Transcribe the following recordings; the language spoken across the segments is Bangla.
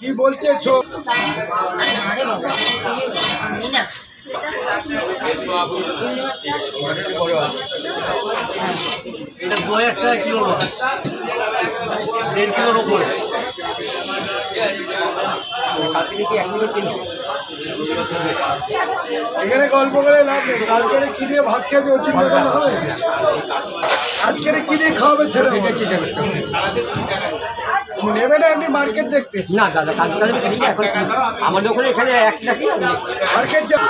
কি বলছে এটা 2000 টাকা কিলো, 1.5 কিলোর উপরে। এখানে গল্প করে লাভ নেই। কালকে কি দিয়ে ভাত খেয়েছে ও চিন্তা করলে হবে? আজকে কি দিয়ে খাওয়াবে সেটা নেবে না। এমনি মার্কেট দেখতে না দাদা, কালকে এখন আমাদের ওখানে এখানে একটা কি মার্কেট যা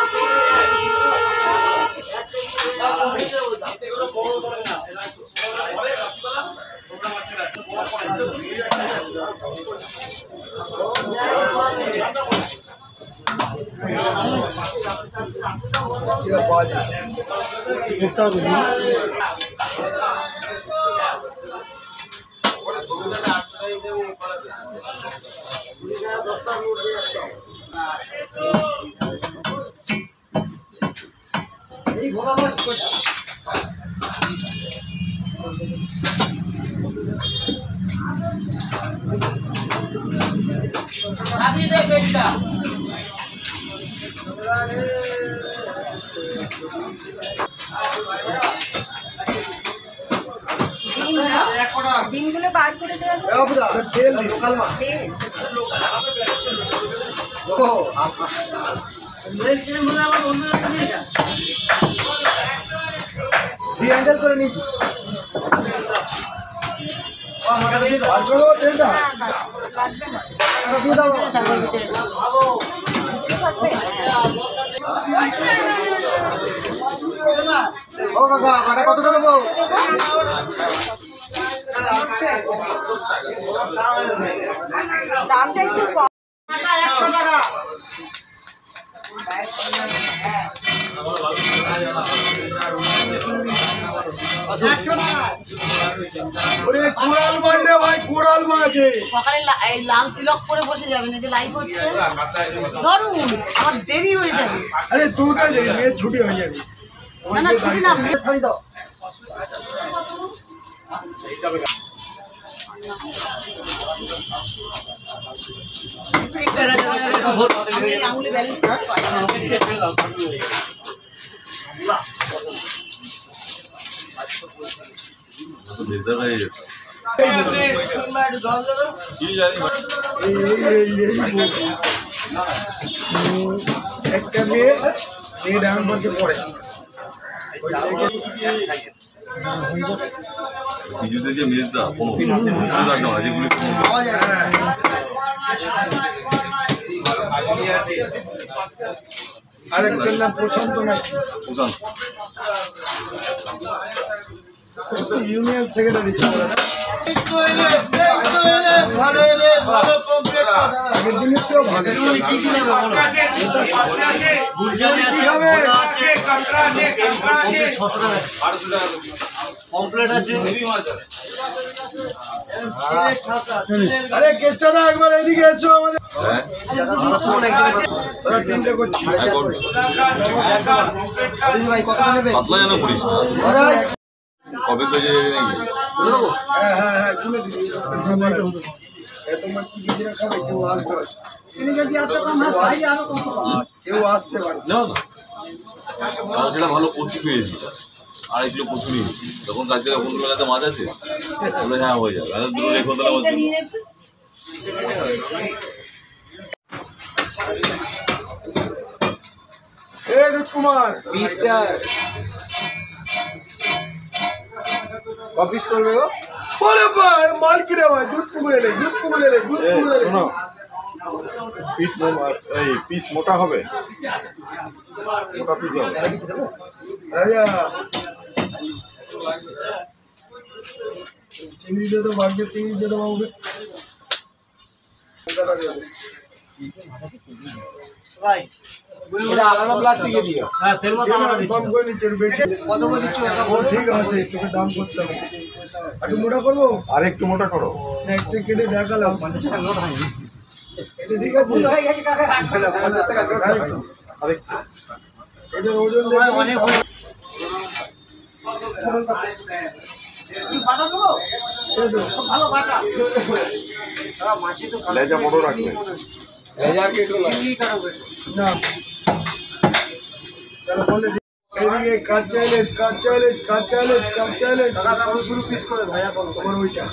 ডিমগুলো বার করে দেওয়া তেল লোকাল মাছ করে নিচ্ছি। তেলটা ও কাকা কাটা কত টাকা দেবো? দামটা একটু কম। 100 টাকা। সকালে লাল তিলক করে বসে যাবেন, যে লাইভ হচ্ছে ধরুন আমার দেরি হয়ে যাবে। আরে তুই তো মেয়ের ছুটি হয়ে যাবে। না না ছুটি না, ছাড়ি দাও। আঙুলে ব্যালেন্স একটা মেয়ে ডাউন করতে পড়ে কিছুতে যে মেয়েটা কোনো যেগুলি আরেকজন নাম প্রশান্ত নাকি ইউনিয়ন সেক্রেটারি ছিল। আগের দিনের চেয়েও ভালো। আরে কেসটা না একবার এদিকে এসো আমাদের তিনটে করছি। পাতলা যেন করিস কবে তো যে হ্যাঁ হ্যাঁ হ্যাঁ খুলে দিচ্ছি। তোমার কি নিজেরা খাবে? কেউ আসবে, কেউ আসছে বাড়ি। না না কালকেটা ভালো কচু পেয়েছি, 2.5 কিলো কচু নিয়েছি। তখন কাজ থেকে ফোন করে কাছে মাছ আছে বলে হ্যাঁ হয়ে যাবে। আমি দুটো রেখে দিলাম। কুমার 20টা কপিস করবে ও। বলে ভাই মাল কিনে ভাই দুধ পুকুরে এলে দুধ পুকুরে এলে দুধ পুকুরে এলে পিস মোটা হবে, মোটা পিস হবে। রাজা চিংড়ি দিয়ে তো বাড়বে, চিংড়ি দিয়ে তো বাবুকে আলাদা প্লাস্টিকে দিও। হ্যাঁ তেল মতো কম করে নিচ্ছে বেশি কত করে দিচ্ছ? ঠিক আছে তোকে দাম করতে হবে। একটু মোটা করবো, আর একটু মোটা করো। একটা কেটে দেখালাম এটা ঠিক আছে। এটার ওজন অনেক লেজা বড় রাখবে না তাহলে বলে এদিকে কাজ চাইলেজ কাজ চাইলেজ কাজ চাইলেজ কাজ চাইলেজ শুরু পিস করে ভাইয়া তোমার ওইটা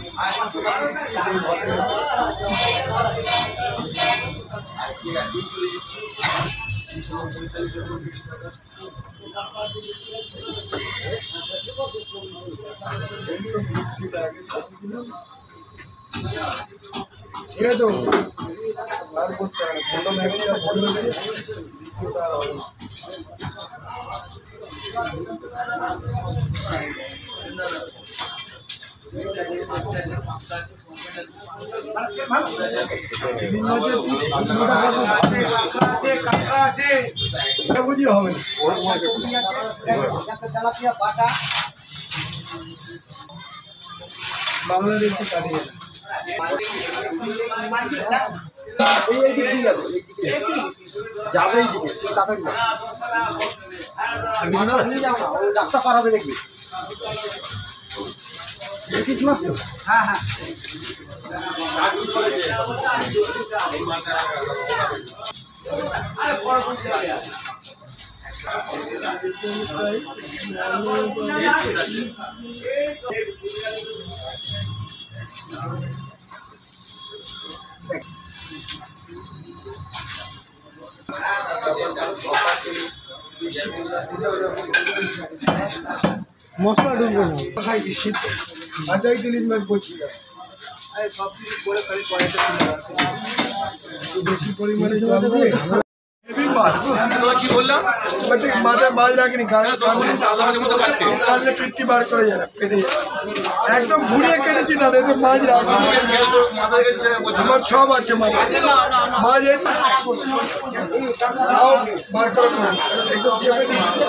ঠিক আছে তো আর করতে হবে প্রথম একটা ফটো বুঝি হবে বাংলাদেশে কাটিয়ে যাবে রাস্তা পার হবে দেখবি হ্যাঁ হ্যাঁ মশলা ঢুকবে না খাই কি শীত আচাই দিলিন ভাই পচি যায় সব কিছু করে খালি কড়াইতে বেশি পরিমাণে হেভি মাছ কি বললাম মাথায় মাছ রাখিনি কাটলে পিঠটি বার করে যায় না পেটে একদম ঘুরিয়ে কেটেছি দাদা এতে মাছ রাখি আমার সব আছে মাছ মাছ বার করে একদম চেপে দিচ্ছি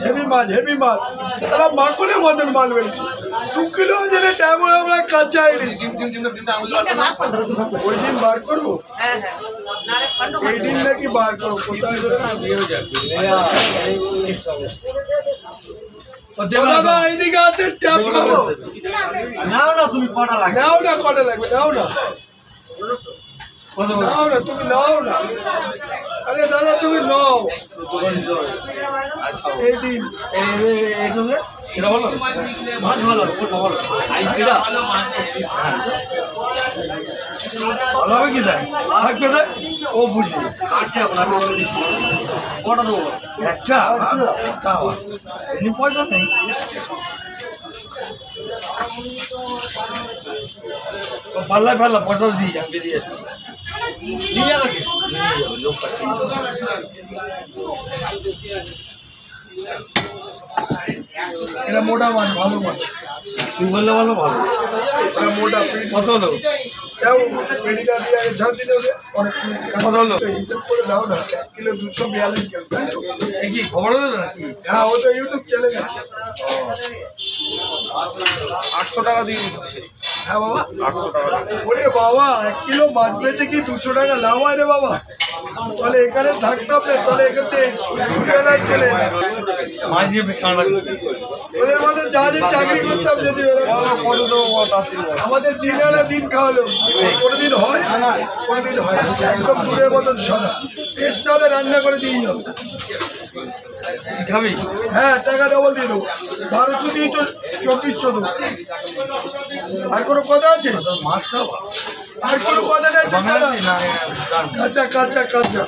হেভি মাছ তারা মাখনের মতন মাল বেরোচ্ছে 2 কিলো ওজনে টাইম আমরা কাঁচা ইলিশ ওই দিন বার করবো এই দিন নাকি বার করবো কোথায় দাদা এইদিকে আছে ট্যাপ নাও না তুমি কটা লাগবে নাও না কটা লাগবে নাও না তুমি নাও না আরে দাদা তুমি নাও এই দিন এটা বলো মাছ ভালো ভালো হবে কি দেয় থাকবে দেয় ও বুঝবে কাটছে এখন আমি কটা দেবো একটা এমনি পয়সা নেই পাল্লায় পাল্লা পয়সা দিয়ে যান বেরিয়ে নিয়ে যাবে লোক এটা মোটা মাছ ভালো মাছ তুই বললে ভালো মোটা কত হলো পেটিটা দিয়ে ঝাড় দিলে অনেক কত হলো হিসেব করে দাও না 1 কিলো 242 গ্রাম তাই তো কি খবর দেবে নাকি হ্যাঁ ও তো ইউটিউব চ্যানেল আছে 800 টাকা দিয়ে দিচ্ছে হ্যাঁ বাবা 800 টাকা ওরে বাবা 1 কিলো মাছ বেচে কি 200 টাকা লাভ হয় রে বাবা তাহলে এখানে থাকতাম না তাহলে এখানে সুবিধার চলে মাছ দিয়ে বেকার ওদের মধ্যে যা যে চাকরি করতাম যদি আমাদের জিনারা দিন খাওয়ালো কোনোদিন হয় কোনোদিন হয় একদম দূরের মতন সাদা টেস্ট হলে রান্না করে দিয়ে যাবো খাবি হ্যাঁ টাকা ডবল দিয়ে দেবো 1200 দিয়ে 2400 দেবো আর কোনো কথা আছে আর কোনো কথা নেই কাঁচা কাঁচা কাঁচা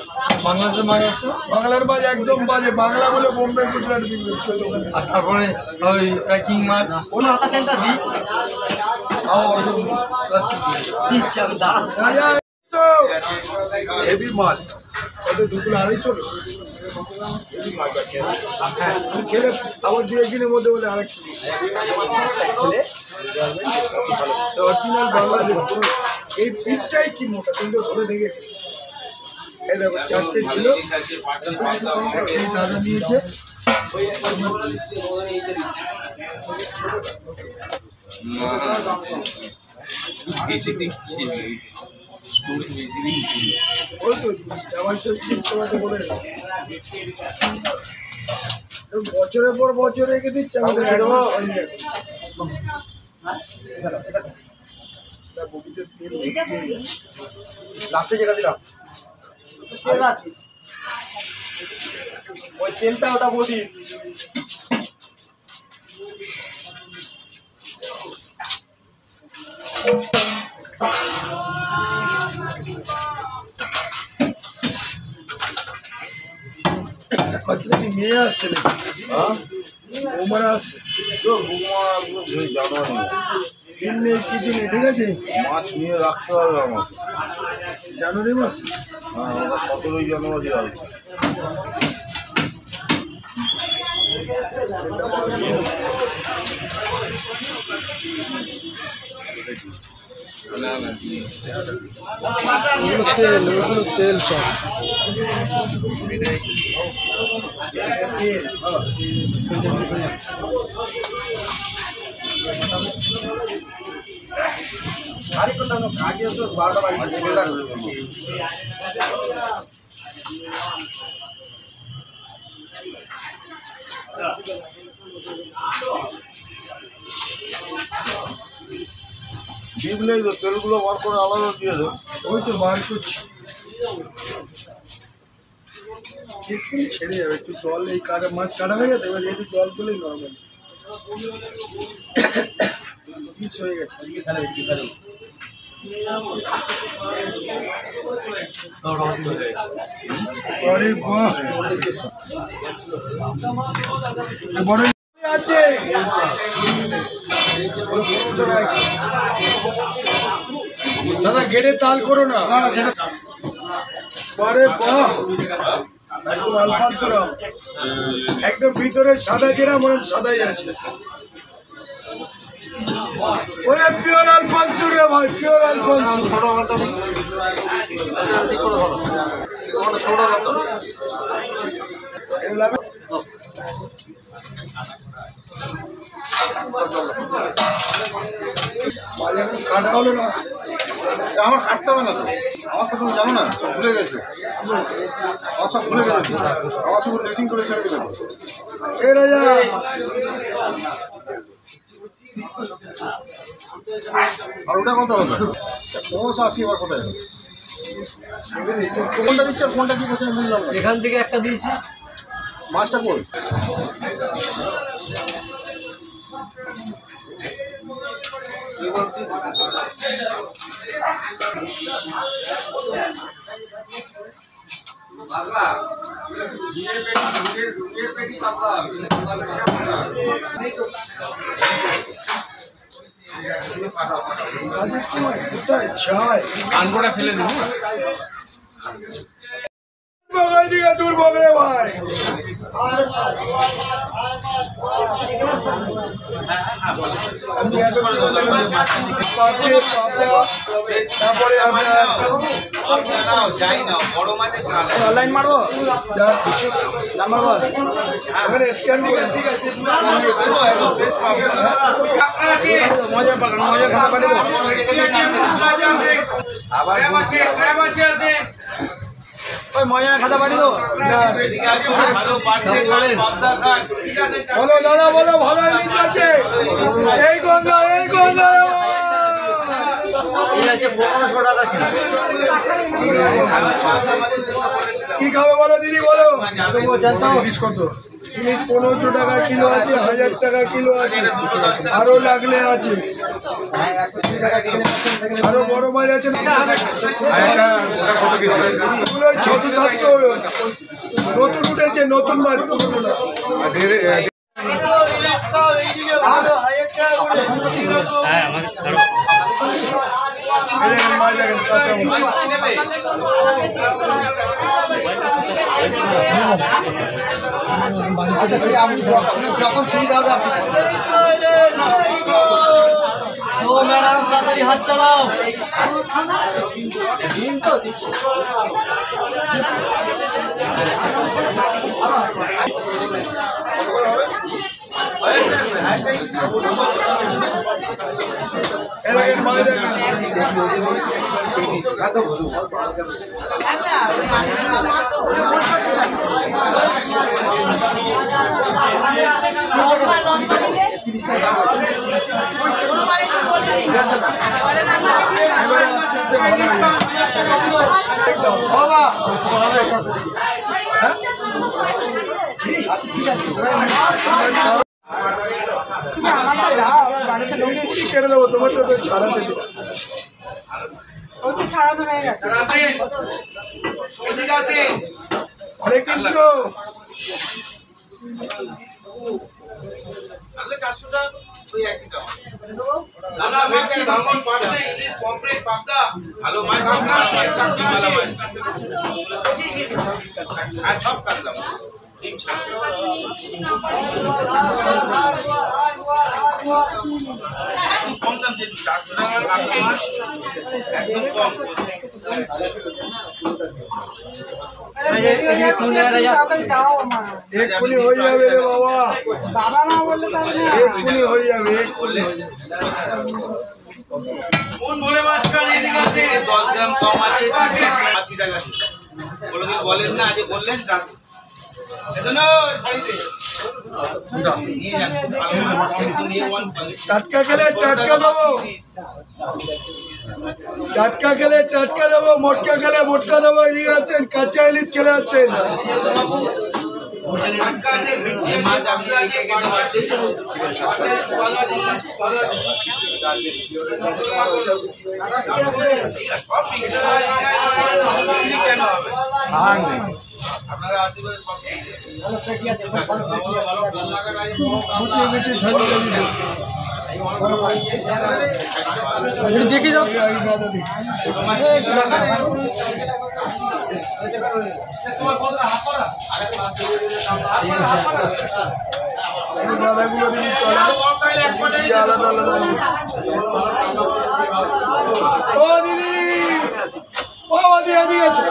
বাংলাদেশের মাছ আছে বাংলার মাছ একদম বাজে বাংলা বলে বোম্বে গুজরাট বিক্রি হচ্ছে আর তারপরে ওই প্যাকিং মাছ ওনা হাতা চেনটা দিই হেভি মাছ ওদের 2 কিলো 250 খেলে আবার 2 দিনের মধ্যে বলে আরেক অরিজিনাল বাংলাদেশ এই পিঠটাই কি মোটা কিন্তু ধরে দেখেছি এই দেখো 4টে ছিল, এই দাদা নিয়েছে। ওই তো জামাই ষষ্ঠীর সময়তে বলে বছরের পর বছর রেখে দিচ্ছে আমাদের একদম সঙ্গে। লাস্টে যেটা দিলাম ওই তেলটা ওটা বলি মেয়ে আসছে নাকি? বৌমারা আসছে দিন নেই কি দিনে, ঠিক আছে মাছ নিয়ে রাখতে হবে আমার। জানুয়ারি মাস। হ্যাঁ, আমরা 17ই জানুয়ারি আসবো। তেল সব ডিপলেই তো তেলগুলো বার করে আলাদা দিয়ে দেবো। ওই তো বার করছি, এক্ষুনি ছেড়ে যাবে। একটু জল, এই কাটা মাছ কাটা হয়ে গেছে, এবার একটু জল করলেই নর্মাল পিস হয়ে গেছে। আরে বাহ, বড় আছে দাদা, গেটে তাল করো না। আরে বাহ, একদম আলফানসো রাম, একদম ভিতরে সাদা জেরা, মনে সাদাই আছে। ওরে পিওর আলফানসো রে ভাই, পিওর আলফানসো। কাটা হলো না, আমার কাটতে হবে না তো, আমার তো তুমি জানো না, সব ভুলে গেছে, আমার সব ভুলে গেছে, আমার শুধু ড্রেসিং করে ছেড়ে দিলে। এ রাজা আর ওটা কত হবে? 580 আবার কোথায়? কোনটা দিচ্ছে আর কোনটা কি করছে আমি বুঝলাম না। এখান থেকে একটা দিয়েছি, মাছটা কই? কাজের সময় কোথায় যায়? কানকোটা ফেলে দেবো। বগাই দিকে দূর বগলে ভাই, তারপরে অনলাইন মারবো, নাম্বার বল। ওখানে স্ক্যান করে মজা পাকানো, মজা খাতা পাঠিয়ে দেবো। ওই মজা খাতা পাঠিয়ে দেবো। বলো দাদা, বলো ভালো নিচ আছে, এই গঙ্গা, এই গঙ্গা। এই আছে 1500 টাকা কিলো। কি খাবে বলো দিদি, বলো ইলিশ কত? ইলিশ 1500 টাকা কিলো আছে, 1000 টাকা কিলো আছে, আরো লাগলে আছে, আরো বড় মাছ আছে। 600-700 নতুন উঠেছে, নতুন মাছ, পুরনো না। হ্যাঁ, আমাদের ছাড়ো। মাছ দেখেন কাঁচা মাছ। যখন ফ্রি যাবে আপনি ও ম্যাডাম তাড়াতাড়ি হাত চালাও। কেটে দেবো তোমার তো ছাড়া দেবে হরে কৃষ্ণ এক্ষুনি হয়ে যাবে রে বাবা, এক্ষুনি হয়ে যাবে, এক্ষুনি হয়ে যাবে। বলেন না আজ বললেন টাটকা খেলে টাটকা দেবো, টাটকা খেলে টাটকা দেবো, মোটকা খেলে মোটকা দেবো। এদিকে আছেন কাঁচা ইলিশ খেলে আছেন। দেখি যাও দাদাগুলো দিবি আলাদা আলাদা। ও দিদি, ও দিদি এদিকে আছে।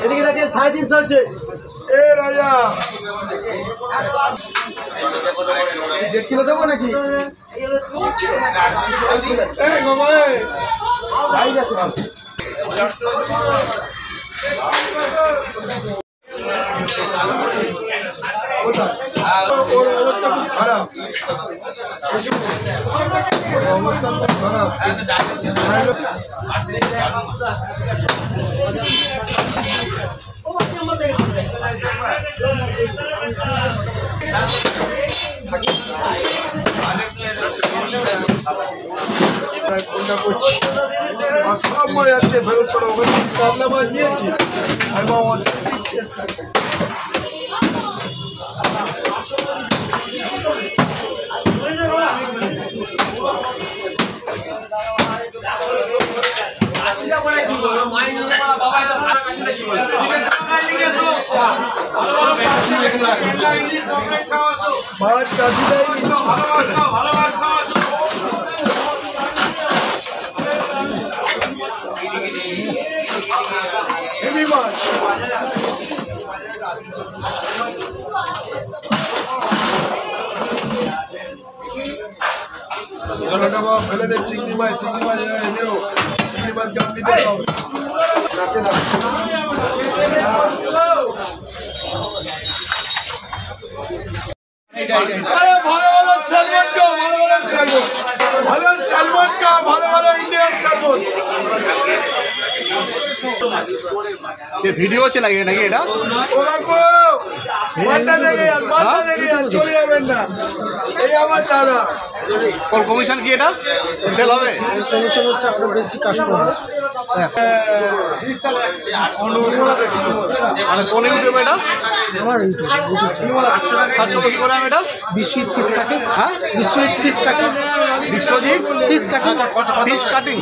300 350 আছে। এ রাজা কিলো দেবো নাকি? ওর অবস্থা খুব খারাপ, অবস্থা খুব খারাপ। কোনটা করছি সব মাছ আজকে ফেরত চলো, ওখানে কাতলা মাছ নিয়েছি আমি শেষ থাকে। মাছ কাশি দেয় হেভি মাছ। ফেলে দে চিংড়ি মাছ, চিংড়ি মাছ এনেও, চিংড়ি মাছ গান দিতে হবে। ভালো ভালো স্যালমন কা, ভালো ভালো স্যালমন, ভালো স্যালমন কা, ভালো ভালো ইন্ডিয়ান স্যালমন। ভিডিও হচ্ছে নাকি নাকি এটা ও কাকু মাথা দেখে যান, মাথা দেখে যান, চলে যাবেন না। এই আমার দাদা। কোন কমিশন কি এটা সেল হবে কমিশন হচ্ছে আপনার বেশি কাস্টমার। মানে কোন ইউটিউব এটা আমার সাতশো কি করে এটা বিশ্বজিৎ পিস কাটিং। হ্যাঁ Biswajit piece cutting. Biswajit piece cutting. Fish cutting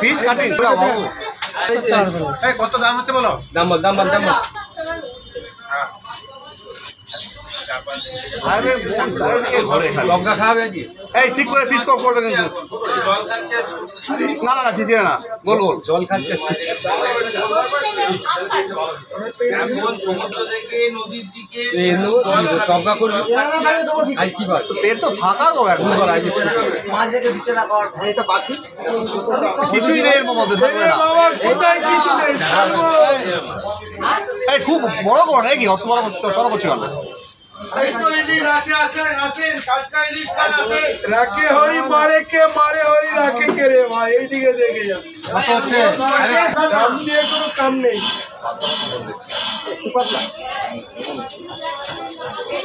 fish cutting বাবু কত দাম হচ্ছে বলো দাম বল দাম বল দাম বল লঙ্কা খাওয়াবে আজকে এই ঠিক করে পিস করবে কিন্তু না না না চিচিয়ে না গোল গোল জল খাচ্ছে সমুদ্র থেকে নদীর দিকে লঙ্কা করবি আজ কি বার পেট তো ফাঁকা গো এখন কিছুই নেই এর মধ্যে থাকবে না বাবা কোথায় কিছু নেই, সর্ব- এই খুব বড় বড় নাকি অত বড় সরো করছে কেন রাখে হরি মারে কে, মারে হরি রাখে কে রে ভাই, এইদিকে দেখে যান। কত হচ্ছে দাম দিয়ে কোনো কাম নেই।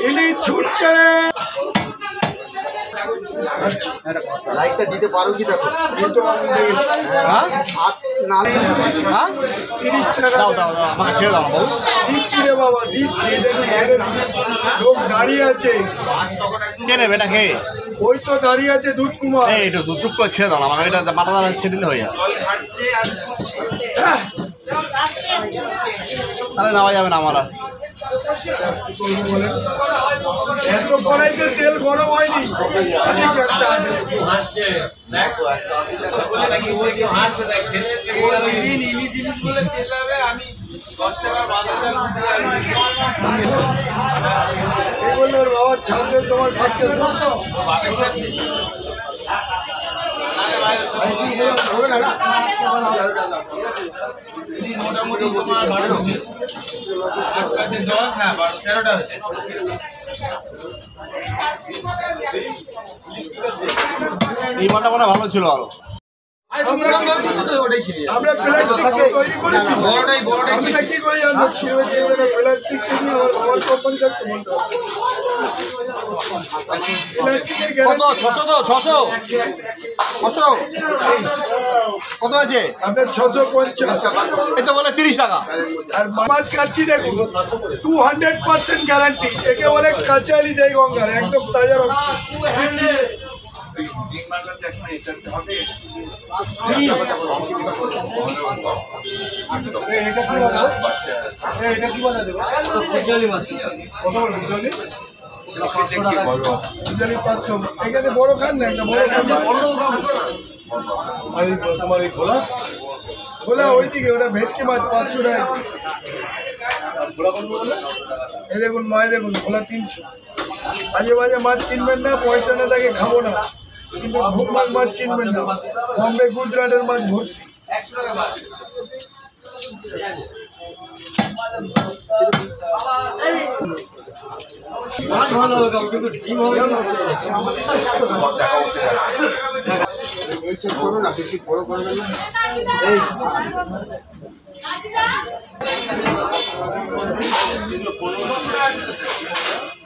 ইলি ছুটছে রে। লাইটটা দিতে পারো কি দেখো এই তো আমি দেখেছি। হ্যাঁ হ্যাঁ 30 টাকা দাও দাও দাও আমাকে ছেড়ে দাও বাবু দিচ্ছি রে বাবা, দিচ্ছি। এটা একটু মেরে দিচ্ছি। লোক দাঁড়িয়ে আছে, কে নেবে এটা খেয়ে ওই তো দাঁড়িয়ে আছে দুধ কুমার। এই একটু দুটুক করে ছেড়ে দাও না, আমাকে এটা মাথা দাঁড়া ছেড়ে দিলে হয়ে যায় তাহলে নেওয়া যাবে না আমার আর এত কড়াইতে তেল গরম হয়নি। খালি একটা আছে। আমি 10 টাকা বাজার এই বললো ওর বাবার ছাদে তোমার খাচ্ছে মোটামুটি তোমার 12 হচ্ছে আজকে 10 হ্যাঁ 13টা হচ্ছে এই মানটা মনে হয় ভালো ছিল আরো আমরা প্লাস্টিক তৈরি করেছি। আমরা কি করে জানবো ছিঁড়বে ছিঁড়বে না? প্লাস্টিক কিনে আমার বাবার কোম্পানি থাকতে বলতে হবে। প্লাস্টিকের কত গ্যারান্টি 600 তো 600 কত আছে আপনার 650। এই তো বলে 30 টাকা আর মাছ কাটছি দেখুন 200% গ্যারান্টি। একে বলে কাঁচালি যাই গঙ্গার, একদম তাজা রক্ত। বুঝলি 500। এখানে বড় খান না, একটা বড় খান। তোমার এই খোলা খোলা ওইদিকে, ওটা ভেটকি মাছ 500 টাকা। এই দেখুন মাছ দেখুন, খোলা 300। বাজে বাজে মাছ কিনবেন না, পয়সা না থাকে খাবো না। কিন্তু ভুকমাক মাছ কিনবেন না, বম্বে গুজরাটের মাছ ভর্তি।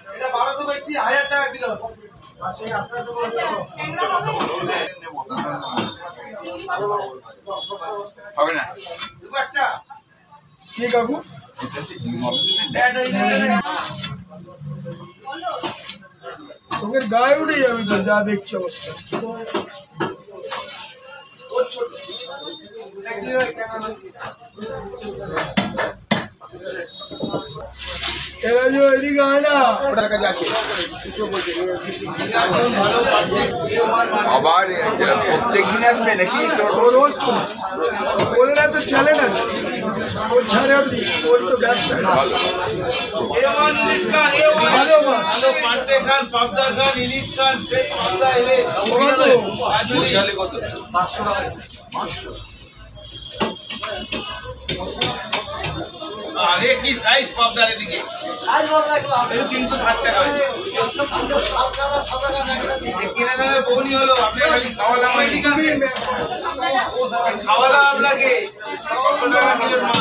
এটা 1200 দিচ্ছি 1000 টাকা কিলো হবে না কি কাকু? তোকে গায়ে উঠে যাবে তো, যা দেখছি অবস্থা। এরা যে এদিকে আয় না, আবার প্রত্যেক দিন আসবে নাকি ও রোজ তো না। ওর না তো চ্যালেঞ্জ আছে, ওর ছাড়ে ওর তো ব্যবসা। A1 ইলিশ খান A1 ভালো মাছ। ভালো পার্সে খান পাবদা খান ইলিশ খান ফ্রেশ পাবদা এলে ওরা তো আজুলি কত 500 টাকা আরে কি সাইজ পাবদার এদিকে এই 360 টাকা কিনে দেবে বউনি হলো আপনি খালি খাওয়ালাম এইদিকে খাওয়ালাম আপনাকে 100 টাকা কিলো মাছ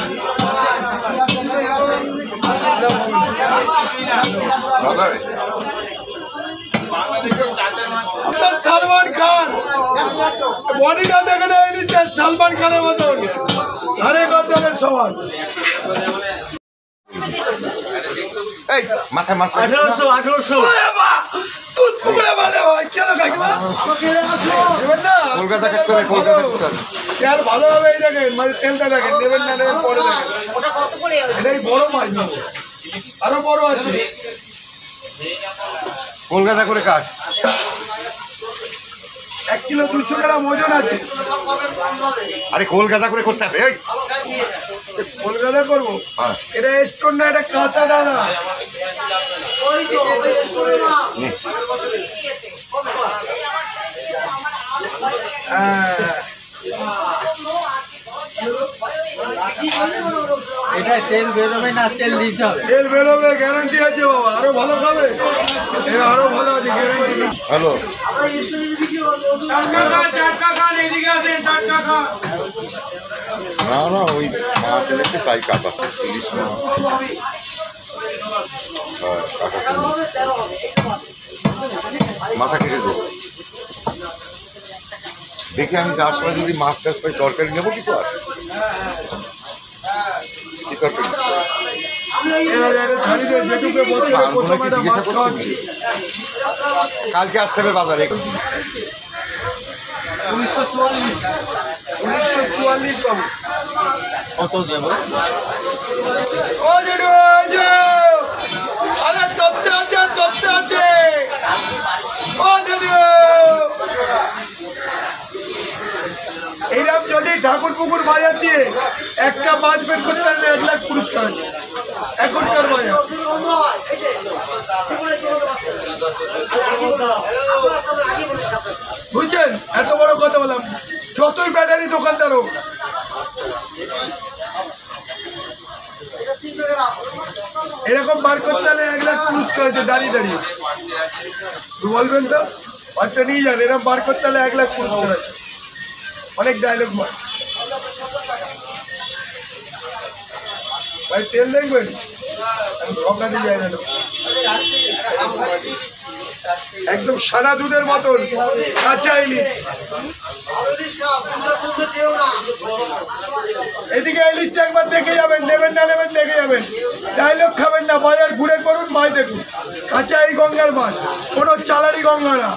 বাংলাদেশের চাচার মাছ সালমান খান বডিটা দেখে দেয় নিচ্ছেন সালমান খানের মতন আরে গর্দানের সমান এই মাথায় মাছ 1800 দুধ পুকুরে ভালো হয় কেন কাকিমা নেবেন না কলকাতা কাটতে হবে, কলকাতা কাটতে হবে। আর ভালো হবে এই দেখেন মানে তেলটা দেখেন নেবেন না নেবেন পরে দেখেন ওটা কত করে এটাই বড় মাছ নিচ্ছে আরো বড় আছে কলকাতা করে কাট। 1 কিলো 200 গ্রাম ওজন আছে আরে কলকাতা করে করতে হবে। এই কলকাতা করবো হ্যাঁ। এটা স্টোন না এটা কাঁচা দাদা এটা তেল বেরোবে না তেল দিতে হবে তেল বেরোবে গ্যারান্টি আছে বাবা আরো ভালো খাবে এটা আরো ভালো আছে গ্যারান্টি হ্যালো, টাটকা খান এদিকে আসেন টাটকা খান না না ওই মাছ এনেছে তাই কাটা ইলিশ মাছ। হ্যাঁ, কাটা মাথা কেটে দেবো। দেখি আমি যার সময় যদি মাছ টাছ পাই তরকারি নেবো কিছু আর কি তরকারি ছাড়ি দিয়ে যেটুকু বছরে প্রথম একটা মাছ খাওয়াচ্ছি কালকে আসতে হবে বাজারে। 1944 পাবো কত দেবো ও জেঠু ওই যে আরে তপসে আছে ও জেঠু এইরকম যদি ঠাকুর পুকুর বাজার দিয়ে একটা মাছ বের করতে পারলে 1 লাখ পুরস্কার আছে এখনকার বাজার বুঝছেন এত বড় কথা বললাম যতই ব্যাটারি দোকানদার হোক এরকম বার করতে হলে 1 লাখ পুরস্কার আছে দাঁড়িয়ে দাঁড়িয়ে বলবেন তো বাচ্চা নিয়ে যান এরকম বার করতে হলে 1 লাখ পুরস্কার আছে অনেক ডায়লগ মার ভাই তেল দেখবেন আমি ঠকাতে যাই না একদম সাদা দুধের মতন কাঁচা ইলিশ এদিকে ইলিশটা একবার দেখে যাবেন নেবেন না নেবেন দেখে যাবেন ডায়লগ খাবেন না বাজার ঘুরে করুন ভাই দেখুন কাঁচা এই গঙ্গার মাছ কোনো চালারি গঙ্গা না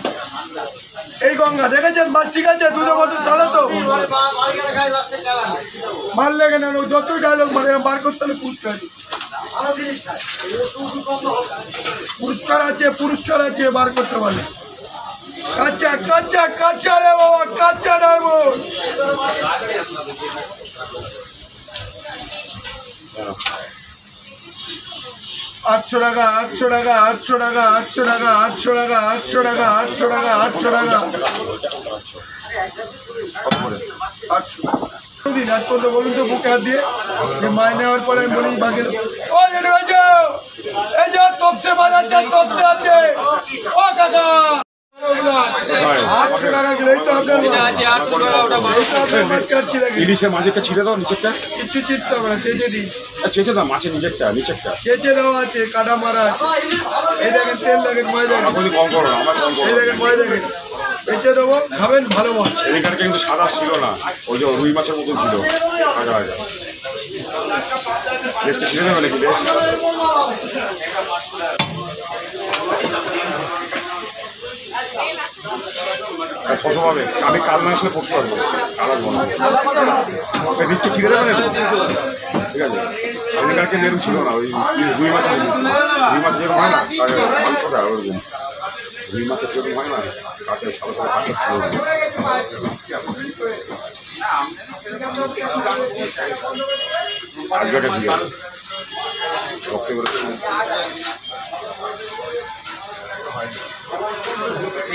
এই গঙ্গা দেখেছেন মাছ ঠিক আছে দুধের মতন সাদা তো ভাল লেগে না যতই ডায়লগ মানে বার করতে হলে পুরস্কার আছে বার করতে পারলে কাঁচা কাঁচা কাঁচা রে বাবা কাঁচা ডায়মন্ড $800 দিন আজ পর্যন্ত বলুন তো বুকে হাত দিয়ে যে মায় নেওয়ার পরে আমি বলি বাকি ও এই যে তপসে মাছ আছে তপসে আছে ও কাকা $800 কিলো এই তো আপনার মাছ কাটছি দেখি ইলিশের মাঝেরটা ছিঁড়ে দাও নিচেরটা কিচ্ছু চিটতে হবে না চেঁচে দিই চেঁচে দাও মাছের নিচেরটা চেঁচে দেওয়া আছে কাটা মারা আছে এই দেখেন তেল দেখেন ময় দেখেন আপনি কম করো না আমার কম এই করো দেখেন ময় দেখেন বেঁচে দেবো খাবেন ভালো মাছ এখানকার কিন্তু সাদা ছিল না ওই যে রুই মাছের মতন ছিল আগে আগে বেশটা ছিঁড়ে দেবে নাকি বেশ কত পাবে আমি কাল না আসলে পড়তে পারবো কাল আসবো না বৃষ্টি ছিঁড়ে দেবে না ঠিক আছে আমি কালকে নেরু ছিল না ওই রুই মাছের যেরকম হয় না মাংসটা ওরকম রুই মাছের যেরকম হয় না কাকে সাদা সাদা কাঁচা ছিল আজকে ঠিক আছে রক্তে করে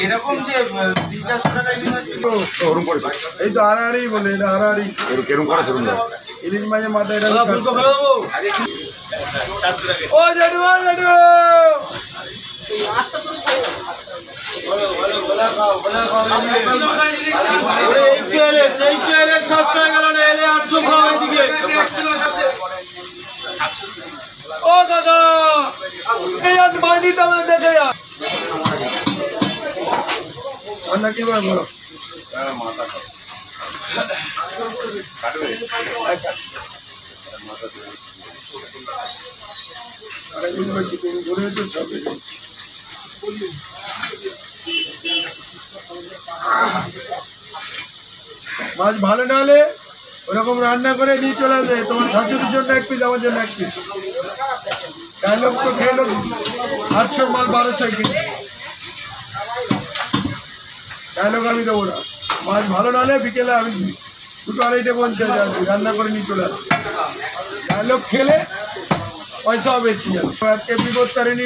এরকম যে 300-400 টাকা ইলিশ মাছ তো ওরম করেছে এই তো আড়াআড়ি বলে, এটা আড়াআড়ি। কেরম করে ধরুন না ইলিশ মাছের মাথায় এটা ফুলকো ফেলে দেবো। ও জেঠু, ও জেঠু। ও দাদা, এই আজ মানি তো আমরা দেখে যা। রান্না কি ভাবে বলো? মাছ ভালো না হলে ওরকম রান্না করে নিয়ে চলে আসবে। তোমার শাশুড়ির জন্য এক পিস, আমার জন্য এক পিস। ডায়লগ তো খেয়ে লোক 800 মাল 1200 কিনছে। ডায়লগ আমি দেবো না। মাছ ভালো না হলে বিকেলে আমি 2-2.5 পৌঁছে যাচ্ছি, রান্না করে নিয়ে চলে আসছি। ডায়লগ খেলে পয়সাও বেশি যাবে। আজকে বিপদ তারিণী